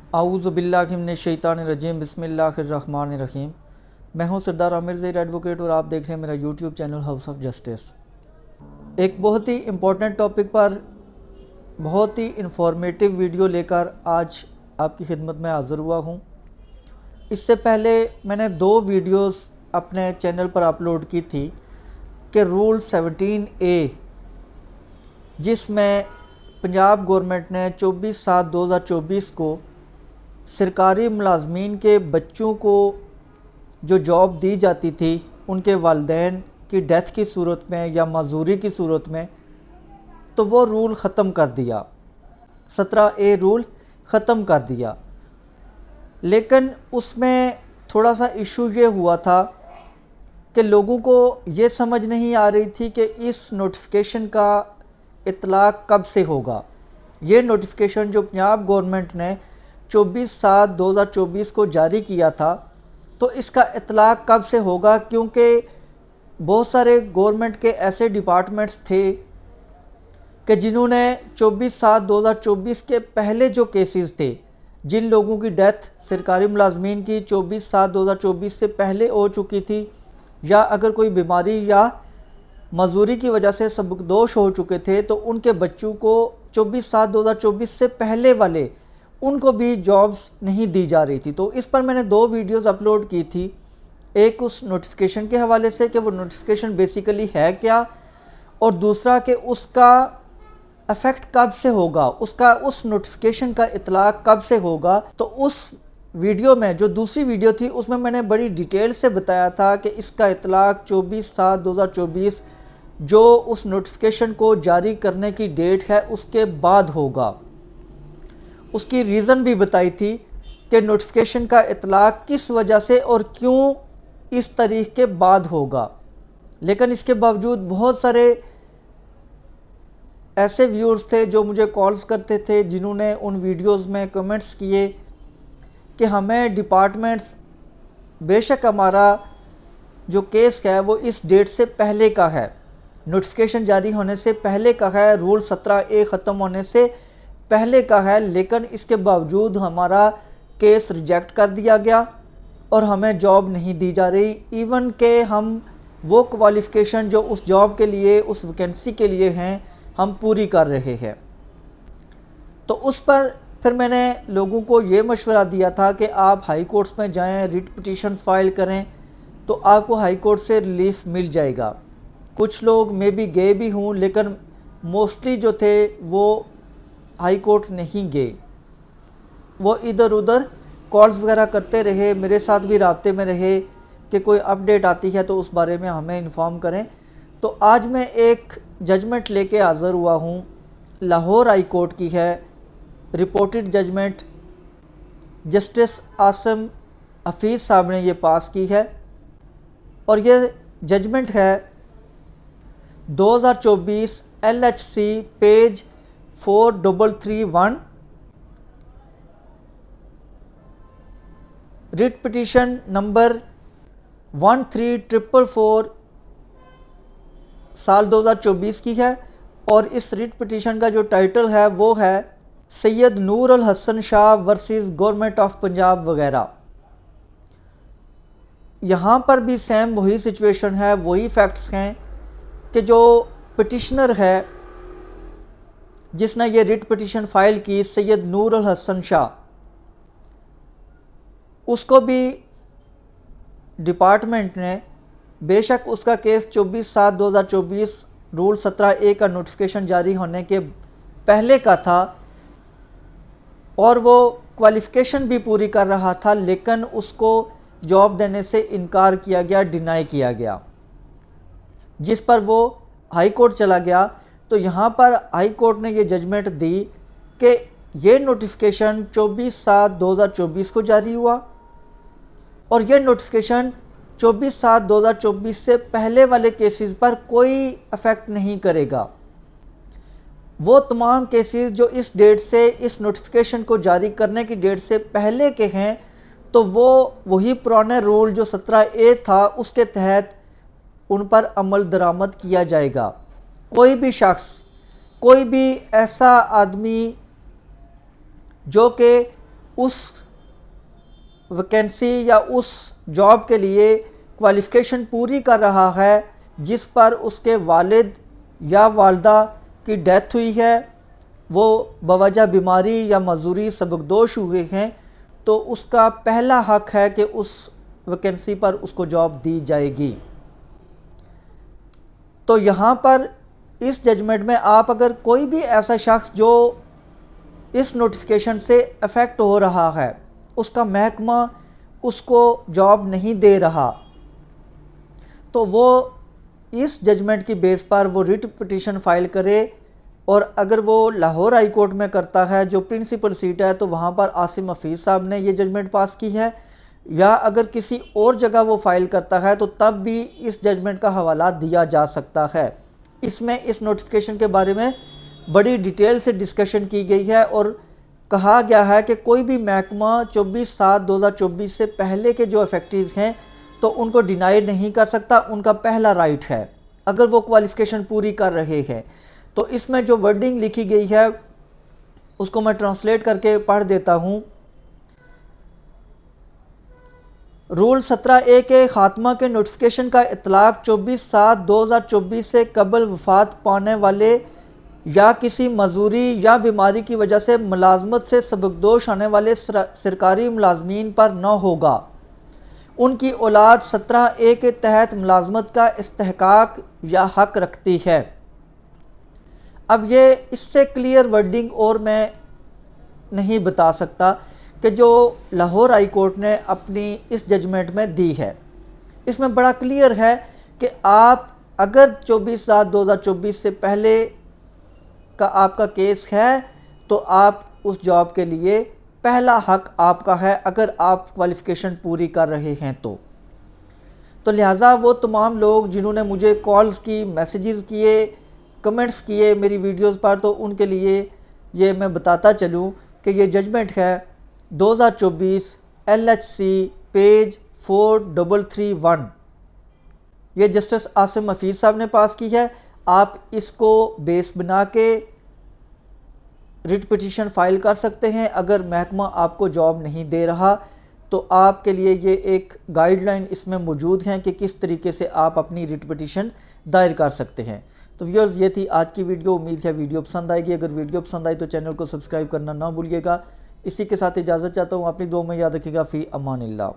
اعوذ باللہ من الشیطان الرجیم، بسم اللہ الرحمن الرحیم۔ میں ہوں سردار عامر ظہیر ایڈوکیٹ اور آپ دیکھ رہے ہیں میرا YouTube channel house of justice. ایک بہت ہی امپورٹنٹ ٹاپک پر بہت ہی انفارمیٹیو ویڈیو لے کر آج آپ کی خدمت میں حاضر ہوا ہوں۔ اس سے پہلے میں نے 2 ویڈیوز اپنے چینل پر اپلوڈ کی تھی کہ رول 17A، جس میں پنجاب گورنمنٹ نے 24/7/2024 کو سرکاری ملازمین کے بچوں کو جو جاب دی جاتی تھی ان کے والدین کی ڈیتھ کی صورت میں یا معذوری کی صورت میں، تو وہ رول ختم کر دیا، 17A رول ختم کر دیا۔ لیکن اس میں تھوڑا سا ایشو یہ ہوا تھا کہ لوگوں کو یہ سمجھ نہیں آ رہی تھی کہ اس نوٹیفیکیشن کا اطلاق کب سے ہوگا۔ یہ نوٹیفیکیشن جو پنجاب گورنمنٹ نے 24/7/2024 کو جاری کیا تھا، تو اس کا اطلاق کب سے ہوگا، کیونکہ بہت سارے گورنمنٹ کے ایسے ڈپارٹمنٹس تھے کہ جنہوں نے 24/7/2024 کے پہلے جو کیسز تھے، جن لوگوں کی ڈیتھ سرکاری ملازمین کی 24/7/2024 سے پہلے ہو چکی تھی، یا اگر کوئی بیماری یا معذوری کی وجہ سے سبکدوش ہو چکے تھے، تو ان کے بچوں کو 24/7/2024 سے پہلے والے ان کو بھی جابز نہیں دی جا رہی تھی۔ تو اس پر میں نے 2 ویڈیوز اپلوڈ کی تھی، ایک اس نوٹیفیکیشن کے حوالے سے کہ وہ نوٹیفیکیشن بیسیکلی ہے کیا، اور دوسرا کہ اس کا افیکٹ کب سے ہوگا، اس نوٹیفیکیشن کا اطلاق کب سے ہوگا۔ تو اس ویڈیو میں جو دوسری ویڈیو تھی، اس میں نے بڑی ڈیٹیل سے بتایا تھا کہ اس کا اطلاق 24/7/2024 جو اس نوٹیفیکیشن کو جاری کرنے کی ڈیٹ ہے اس کے بعد ہوگا۔ اس کی ریزن بھی بتائی تھی کہ نوٹیفیکیشن کا اطلاق کس وجہ سے اور کیوں اس تاریخ کے بعد ہوگا۔ لیکن اس کے باوجود بہت سارے ایسے ویورز تھے جو مجھے کالز کرتے تھے، جنہوں نے ان ویڈیوز میں کمنٹس کیے کہ ہمیں ڈپارٹمنٹس بے شک ہمارا جو کیس ہے وہ اس ڈیٹ سے پہلے کا ہے، نوٹیفیکیشن جاری ہونے سے پہلے کا ہے، رول 17A ختم ہونے سے پہلے کا ہے، لیکن اس کے باوجود ہمارا کیس ریجیکٹ کر دیا گیا اور ہمیں جاب نہیں دی جا رہی، ایون کہ ہم وہ کوالیفیکیشن جو اس جاب کے لیے، اس ویکینسی کے لیے ہیں، ہم پوری کر رہے ہیں۔ تو اس پر پھر میں نے لوگوں کو یہ مشورہ دیا تھا کہ آپ ہائی کورٹس میں جائیں، ریٹ پٹیشنز فائل کریں، تو آپ کو ہائی کورٹ سے ریلیف مل جائے گا۔ کچھ لوگ میں بھی گئے بھی ہوں، لیکن موسٹلی جو تھے وہ ہائی کورٹ نہیں گئے، وہ ادھر ادھر کالز وغیرہ کرتے رہے، میرے ساتھ بھی رابطے میں رہے کہ کوئی اپڈیٹ آتی ہے تو اس بارے میں ہمیں انفارم کریں۔ تو آج میں ایک ججمنٹ لے کے حاضر ہوا ہوں، لاہور ہائی کورٹ کی ہے، reported judgment justice Asim Hafeez صاحب نے یہ پاس کی ہے، اور یہ ججمنٹ ہے 2024 LHC page 4331، writ petition number 13444 سال 2024 کی ہے، اور اس ریٹ پٹیشن کا جو ٹائٹل ہے وہ ہے سید نور الحسن شاہ ورسز گورنمنٹ آف پنجاب وغیرہ۔ یہاں پر بھی سیم وہی سچویشن ہے، وہی فیکٹس ہیں کہ جو پٹیشنر ہے جس نے یہ ریٹ پٹیشن فائل کی، سید نور الحسن شاہ، اس کو بھی ڈپارٹمنٹ نے بے شک اس کا کیس 24/7/2024 رول 17A کا نوٹیفیکیشن جاری ہونے کے پہلے کا تھا، اور وہ کوالیفیکیشن بھی پوری کر رہا تھا، لیکن اس کو جاب دینے سے انکار کیا گیا، ڈینائی کیا گیا، جس پر وہ ہائی کورٹ چلا گیا۔ تو یہاں پر ہائی کورٹ نے یہ ججمنٹ دی کہ یہ نوٹیفیکیشن 24/7/2024 کو جاری ہوا، اور یہ نوٹیفیکیشن 24/7/2024 سے پہلے والے کیسز پر کوئی افیکٹ نہیں کرے گا۔ وہ تمام کیسز جو اس ڈیٹ سے، اس نوٹیفیکیشن کو جاری کرنے کی ڈیٹ سے پہلے کے ہیں، تو وہ وہی پرانے رول جو 17A تھا اس کے تحت ان پر عمل درآمد کیا جائے گا۔ کوئی بھی شخص، کوئی بھی ایسا آدمی جو کہ اس ویکنسی یا اس جاب کے لیے کوالیفیکیشن پوری کر رہا ہے جس پر اس کے والد یا والدہ کی ڈیتھ ہوئی ہے، وہ بوجہ بیماری یا معذوری سبکدوش ہوئے ہیں، تو اس کا پہلا حق ہے کہ اس ویکنسی پر اس کو جاب دی جائے گی۔ تو یہاں پر اس ججمنٹ میں آپ اگر کوئی بھی ایسا شخص جو اس نوٹیفیکیشن سے افیکٹ ہو رہا ہے، اس کا محکمہ اس کو جاب نہیں دے رہا، تو وہ اس ججمنٹ کی بیس پر وہ ریٹ پٹیشن فائل کرے، اور اگر وہ لاہور ہائی کورٹ میں کرتا ہے جو پرنسپل سیٹ ہے، تو وہاں پر عاصم حفیظ صاحب نے یہ ججمنٹ پاس کی ہے، یا اگر کسی اور جگہ وہ فائل کرتا ہے تو تب بھی اس ججمنٹ کا حوالہ دیا جا سکتا ہے۔ اس میں اس نوٹیفیکیشن کے بارے میں بڑی ڈیٹیل سے ڈسکشن کی گئی ہے، اور کہا گیا ہے کہ کوئی بھی محکمہ 24/7/2024 سے پہلے کے جو افیکٹیوز ہیں تو ان کو ڈینائی نہیں کر سکتا، ان کا پہلا رائٹ ہے اگر وہ کوالیفیکیشن پوری کر رہے ہیں۔ تو اس میں جو ورڈنگ لکھی گئی ہے اس کو میں ٹرانسلیٹ کر کے پڑھ دیتا ہوں۔ رول 17A کے خاتمہ کے نوٹیفیکیشن کا اطلاق 24/7/2024 سے قبل وفات پانے والے یا کسی معذوری یا بیماری کی وجہ سے ملازمت سے سبکدوش آنے والے سرکاری ملازمین پر نہ ہوگا۔ ان کی اولاد 17A کے تحت ملازمت کا استحقاق یا حق رکھتی ہے۔ اب یہ اس سے کلیئر ورڈنگ اور میں نہیں بتا سکتا کہ جو لاہور ہائی کورٹ نے اپنی اس ججمنٹ میں دی ہے۔ اس میں بڑا کلیئر ہے کہ آپ اگر 24/7/2024 سے پہلے کا آپ کا کیس ہے تو آپ اس جاب کے لیے پہلا حق آپ کا ہے اگر آپ کوالیفیکیشن پوری کر رہے ہیں تو لہٰذا وہ تمام لوگ جنہوں نے مجھے کالز کی، میسیجز کیے، کمنٹس کیے میری ویڈیوز پر، تو ان کے لیے یہ میں بتاتا چلوں کہ یہ ججمنٹ ہے 2024 LHC پیج 4331، یہ جسٹس عاصم حفیظ صاحب نے پاس کی ہے۔ آپ اس کو بیس بنا کے ریٹ پٹیشن فائل کر سکتے ہیں۔ اگر محکمہ آپ کو جاب نہیں دے رہا تو آپ کے لیے یہ ایک گائیڈ لائن اس میں موجود ہیں کہ کس طریقے سے آپ اپنی ریٹ پٹیشن دائر کر سکتے ہیں۔ تو ویورز، یہ تھی آج کی ویڈیو، امید ہے ویڈیو پسند آئے گی۔ اگر ویڈیو پسند آئی تو چینل کو سبسکرائب کرنا نہ بھولیے گا۔ اسی کے ساتھ اجازت چاہتا ہوں، اپنی دعاؤں میں یاد رکھیے گا۔ فی امان اللہ۔